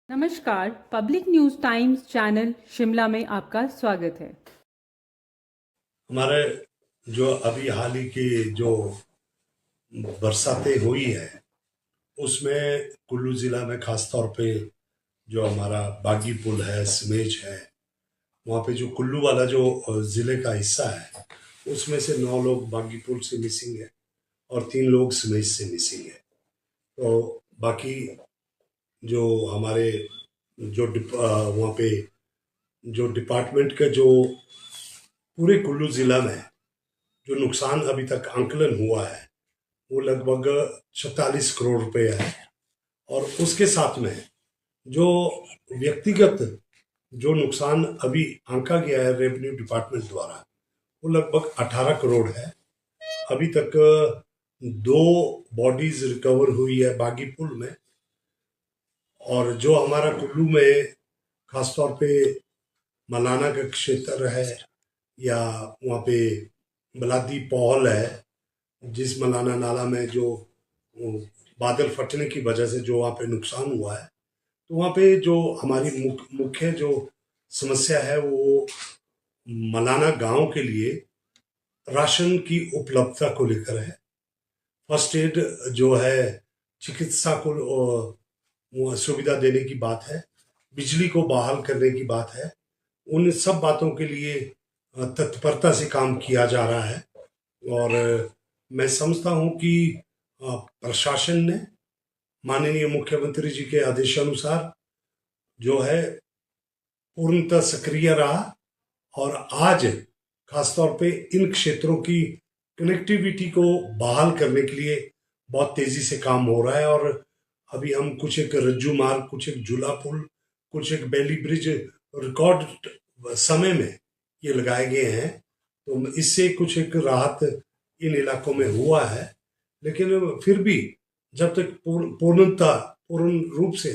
नमस्कार, public news times channel Shimla में आपका स्वागत है। हमारे जो अभी हाल ही की जो बरसातें हुई है उसमें कुल्लू ज़िला में ख़ास तौर पे जो हमारा बागी पुल है, सिमेज है, वहाँ पे जो कुल्लू वाला जो ज़िले का हिस्सा है उसमें से 9 लोग बागी पुल से मिसिंग है और 3 लोग सिमेज से मिसिंग है। तो बाकी जो हमारे वहाँ पे जो डिपार्टमेंट का जो पूरे कुल्लू ज़िला में जो नुकसान अभी तक आंकलन हुआ है वो लगभग 46 करोड़ रुपए है। और उसके साथ में जो व्यक्तिगत जो नुकसान अभी आंका गया है रेवेन्यू डिपार्टमेंट द्वारा वो लगभग 18 करोड़ है। अभी तक 2 बॉडीज रिकवर हुई है बागी पुल में। और जो हमारा कुल्लू में खासतौर पे मलाना का क्षेत्र है या वहाँ पे बलादी पौहल है, जिस मलाना नाला में जो बादल फटने की वजह से जो वहाँ पे नुकसान हुआ है, तो वहाँ पे जो हमारी मुख्य जो समस्या है वो मलाना गांव के लिए राशन की उपलब्धता को लेकर है। फर्स्ट एड जो है, चिकित्सा को वो सुविधा देने की बात है, बिजली को बहाल करने की बात है। उन सब बातों के लिए तत्परता से काम किया जा रहा है। और मैं समझता हूँ कि प्रशासन ने माननीय मुख्यमंत्री जी के आदेशानुसार जो है पूर्णतः सक्रिय रहा और आज खासतौर पे इन क्षेत्रों की कनेक्टिविटी को बहाल करने के लिए बहुत तेजी से काम हो रहा है। और अभी हम कुछ एक रज्जू मार्ग, कुछ एक झूला पुल, कुछ एक बेली ब्रिज रिकॉर्ड समय में ये लगाए गए हैं। तो इससे कुछ एक राहत इन इलाकों में हुआ है। लेकिन फिर भी जब तक पूर्ण रूप से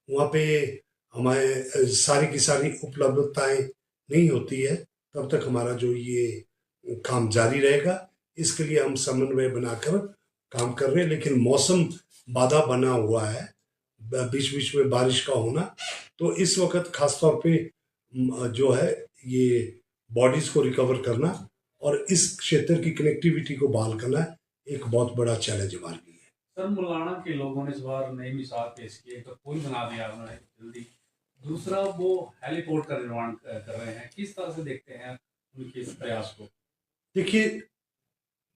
वहाँ पे हमारे सारी की सारी उपलब्धताएं नहीं होती है, तब तक हमारा जो ये काम जारी रहेगा। इसके लिए हम समन्वय बनाकर काम कर रहे हैं। लेकिन मौसम बाधा बना हुआ है, बीच बीच में बारिश का होना, तो इस वक्त खासतौर पे जो है ये बॉडीज को रिकवर करना और इस क्षेत्र की कनेक्टिविटी को बहाल करना एक बहुत बड़ा चैलेंज हमारे लिए है। सर, मुलाना के लोगों ने इस बार नई मिसाल पेश की है। तो पुल बना दिया उन्होंने जल्दी, दूसरा वो हेलीपोर्ट का निर्माण कर रहे हैं। किस तरह से देखते हैं उनके इस प्रयास को? देखिए,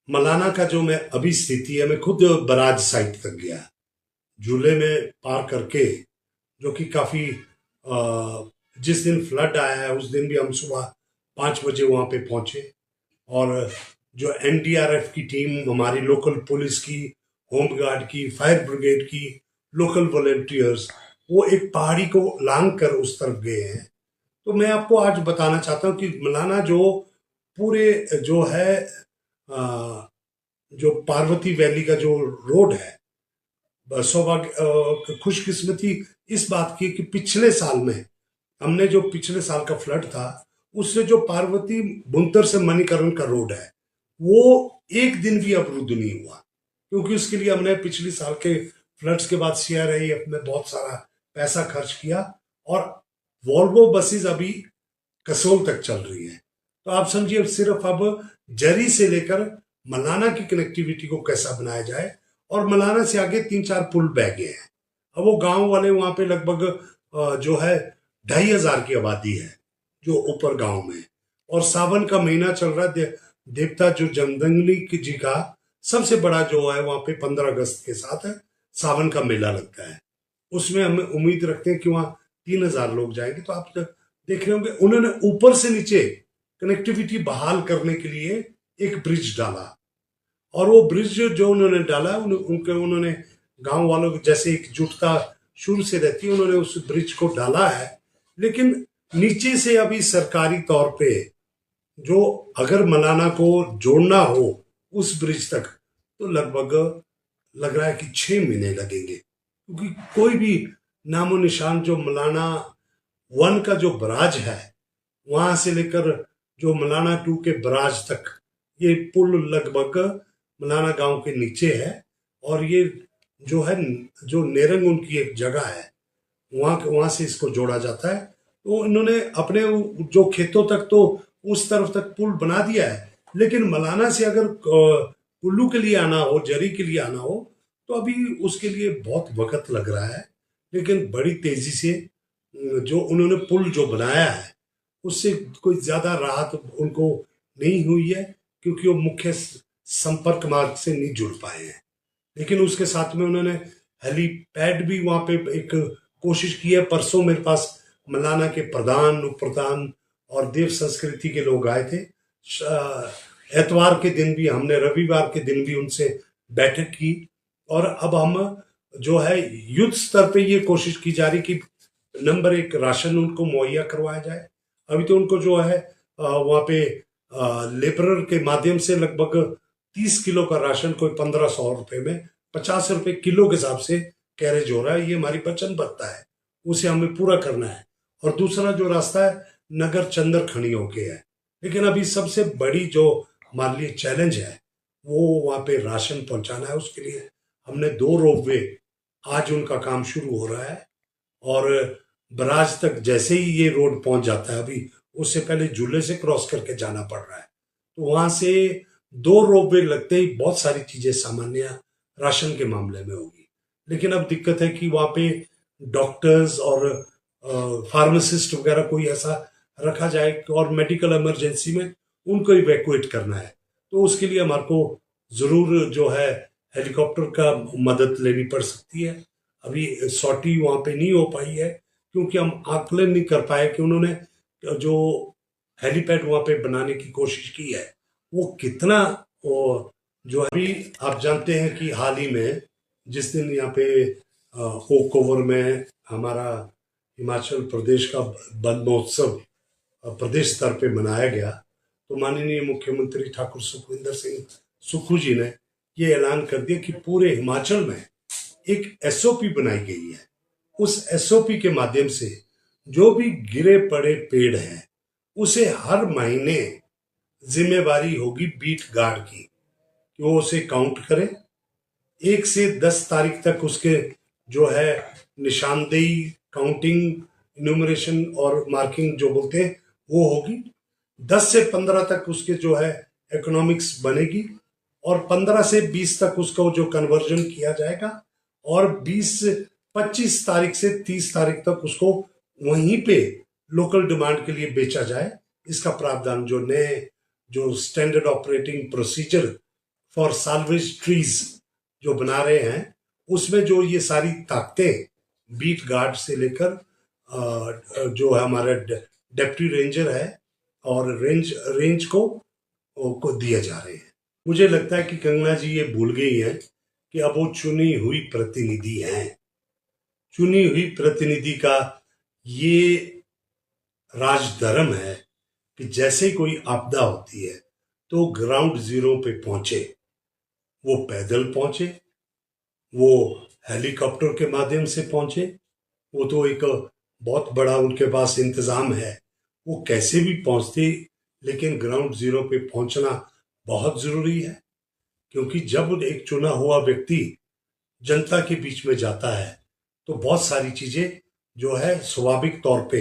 मलाना का जो मैं अभी स्थिति है, मैं खुद बराज साइट तक गया, झूले में पार करके, जो कि काफी जिस दिन फ्लड आया है उस दिन भी हम सुबह 5 बजे वहां पे पहुंचे। और जो एनडीआरएफ की टीम, हमारी लोकल पुलिस की, होम गार्ड की, फायर ब्रिगेड की, लोकल वॉलेंटियर्स, वो एक पहाड़ी को लांग कर उस तरफ गए हैं। तो मैं आपको आज बताना चाहता हूँ कि मलाना जो पूरे जो है जो पार्वती वैली का जो रोड है, सौभाग्य खुशकिस्मती इस बात की कि पिछले साल में हमने जो पिछले साल का फ्लड था उससे जो पार्वती बुनतर से मणिकरण का रोड है वो एक दिन भी अवरुद्ध नहीं हुआ, क्योंकि उसके लिए हमने पिछले साल के फ्लड्स के बाद सीआरआईएफ में बहुत सारा पैसा खर्च किया और वॉल्वो बसेस अभी कसोल तक चल रही है। तो आप समझिए सिर्फ अब जरी से लेकर मलाना की कनेक्टिविटी को कैसा बनाया जाए। और मलाना से आगे 3-4 पुल बह गए हैं। अब वो गांव वाले वहां पे लगभग जो है 2,500 की आबादी है जो ऊपर गांव में। और सावन का महीना चल रहा है, देवता जो जमदंगली जी का सबसे बड़ा जो है वहां पे 15 अगस्त के साथ है सावन का मेला लगता है। उसमें हम उम्मीद रखते हैं कि वहां 3,000 लोग जाएंगे। तो आप देख रहे होंगे उन्होंने ऊपर से नीचे कनेक्टिविटी बहाल करने के लिए एक ब्रिज डाला। और वो ब्रिज जो उन्होंने डाला उन्होंने गांव वालों की जैसे एकजुटता शुरू से रहती है, उन्होंने उस ब्रिज को डाला है। लेकिन नीचे से अभी सरकारी तौर पे जो अगर मलाना को जोड़ना हो उस ब्रिज तक, तो लगभग लग रहा है कि 6 महीने लगेंगे, क्योंकि कोई भी नामो निशान जो मलाना 1 का जो बराज है वहां से लेकर जो मलाना 2 के बराज तक ये पुल लगभग मलाना गांव के नीचे है। और ये जो है जो नेरंग उनकी एक जगह है वहां से इसको जोड़ा जाता है। तो इन्होंने अपने जो खेतों तक तो उस तरफ तक पुल बना दिया है, लेकिन मलाना से अगर कुल्लू के लिए आना हो, जरी के लिए आना हो, तो अभी उसके लिए बहुत वक्त लग रहा है। लेकिन बड़ी तेजी से जो उन्होंने पुल जो बनाया है उससे कोई ज्यादा राहत उनको नहीं हुई है, क्योंकि वो मुख्य संपर्क मार्ग से नहीं जुड़ पाए हैं। लेकिन उसके साथ में उन्होंने हेलीपैड भी वहां पे एक कोशिश की है। परसों मेरे पास मलाना के प्रधान, उप प्रधान और देव संस्कृति के लोग आए थे। एतवार के दिन भी हमने, रविवार के दिन भी उनसे बैठक की, और अब हम जो है युद्ध स्तर पे ये कोशिश की जा रही कि नंबर 1 राशन उनको मुहैया करवाया जाए। अभी तो उनको जो है वहाँ पे लेबरर के माध्यम से लगभग 30 किलो का राशन कोई 1500 रुपए में 50 रुपए किलो के हिसाब से कैरेज हो रहा है। ये हमारी वचनबद्धता है, उसे हमें पूरा करना है। और दूसरा जो रास्ता है नगर चंदर खनी होके है। लेकिन अभी सबसे बड़ी जो हमारे लिए चैलेंज है वो वहाँ पे राशन पहुंचाना है। उसके लिए हमने 2 रोपवे, आज उनका काम शुरू हो रहा है, और बराज तक जैसे ही ये रोड पहुंच जाता है, अभी उससे पहले झूले से क्रॉस करके जाना पड़ रहा है, तो वहां से 2 रोपवे लगते ही बहुत सारी चीजें सामान्य राशन के मामले में होगी। लेकिन अब दिक्कत है कि वहां पे डॉक्टर्स और फार्मासिस्ट वगैरह कोई ऐसा रखा जाए, और मेडिकल इमरजेंसी में उनको इवैक्यूएट करना है। तो उसके लिए हमारे को जरूर जो है हेलीकॉप्टर का मदद लेनी पड़ सकती है। अभी सॉटी वहां पे नहीं हो पाई है, क्योंकि हम आकलन नहीं कर पाए कि उन्होंने जो हेलीपैड वहां पे बनाने की कोशिश की है वो कितना जो अभी आप जानते हैं कि हाल ही में जिस दिन यहाँ पे ओक ओवर में हमारा हिमाचल प्रदेश का वन महोत्सव प्रदेश स्तर पे मनाया गया, तो माननीय मुख्यमंत्री ठाकुर सुखविंदर सिंह सुक्खू जी ने ये ऐलान कर दिया कि पूरे हिमाचल में एक एसओपी बनाई गई है। उस एसओपी के माध्यम से जो भी गिरे पड़े पेड़ हैं उसे हर महीने जिम्मेवारी होगी बीट गार्ड की कि वो उसे काउंट करे। 1 से 10 तारीख तक उसके जो है निशानदेही, काउंटिंग, इन्यूमरेशन और मार्किंग जो बोलते हैं वो होगी। 10 से 15 तक उसके जो है इकोनॉमिक्स बनेगी, और 15 से 20 तक उसका जो कन्वर्जन किया जाएगा, और 25 तारीख से 30 तारीख तक उसको वहीं पे लोकल डिमांड के लिए बेचा जाए। इसका प्रावधान जो नए जो standard operating procedure for salvage trees जो बना रहे हैं, उसमें जो ये सारी ताकतें बीट गार्ड से लेकर जो है हमारा डेप्टी रेंजर है और रेंज को दिए जा रहे हैं। मुझे लगता है कि कंगना जी ये भूल गई हैं कि अब वो चुनी हुई प्रतिनिधि हैं। चुनी हुई प्रतिनिधि का ये राजधर्म है कि जैसे कोई आपदा होती है तो ग्राउंड जीरो पे पहुंचे, वो पैदल पहुंचे, वो हेलीकॉप्टर के माध्यम से पहुंचे, वो तो एक बहुत बड़ा उनके पास इंतजाम है, वो कैसे भी पहुंचते, लेकिन ग्राउंड जीरो पे पहुंचना बहुत जरूरी है। क्योंकि जब एक चुना हुआ व्यक्ति जनता के बीच में जाता है तो बहुत सारी चीजें जो है स्वाभाविक तौर पे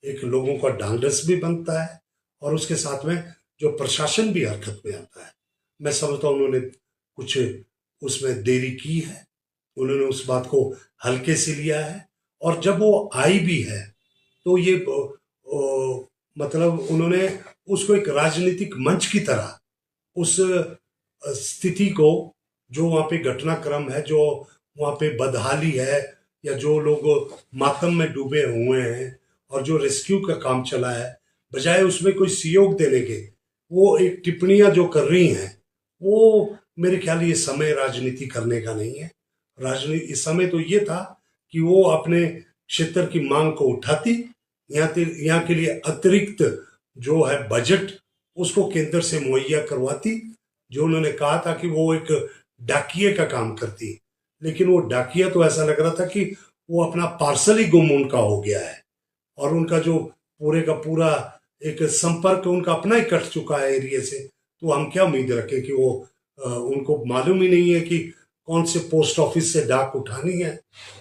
एक लोगों का ढांढस भी बनता है, और उसके साथ में जो प्रशासन भी हरकत में आता है। मैं समझता हूँ उन्होंने कुछ उसमें देरी की है, उन्होंने उस बात को हल्के से लिया है, और जब वो आई भी है तो ये मतलब उन्होंने उसको एक राजनीतिक मंच की तरह उस स्थिति को, जो वहाँ पे घटनाक्रम है, जो वहाँ पे बदहाली है, या जो लोग मातम में डूबे हुए हैं और जो रेस्क्यू का काम चला है, बजाय उसमें कोई सहयोग देने के वो एक टिप्पणियां जो कर रही हैं, वो मेरे ख्याल ये समय राजनीति करने का नहीं है। राजनीति इस समय तो ये था कि वो अपने क्षेत्र की मांग को उठाती, यहाँ के लिए अतिरिक्त जो है बजट उसको केंद्र से मुहैया करवाती, जो उन्होंने कहा था कि वो एक डाकिये का काम करती। लेकिन वो डाकिया तो ऐसा लग रहा था कि वो अपना पार्सल ही गुम उनका हो गया है, और उनका जो पूरे का पूरा एक संपर्क उनका अपना ही कट चुका है एरिया से। तो हम क्या उम्मीद रखें कि वो उनको मालूम ही नहीं है कि कौन से पोस्ट ऑफिस से डाक उठानी है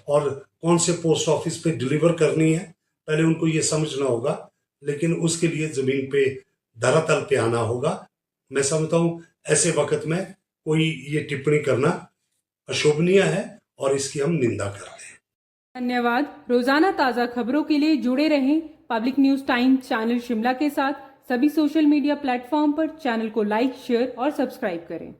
और कौन से पोस्ट ऑफिस पे डिलीवर करनी है, पहले उनको ये समझना होगा। लेकिन उसके लिए जमीन पे धरातल पे आना होगा। मैं समझता हूँ ऐसे वक्त में कोई ये टिप्पणी करना अशोभनीय है और इसकी हम निंदा करते हैं। धन्यवाद। रोजाना ताज़ा खबरों के लिए जुड़े रहें public news times channel Shimla के साथ। सभी सोशल मीडिया प्लेटफॉर्म पर चैनल को लाइक, शेयर और सब्सक्राइब करें।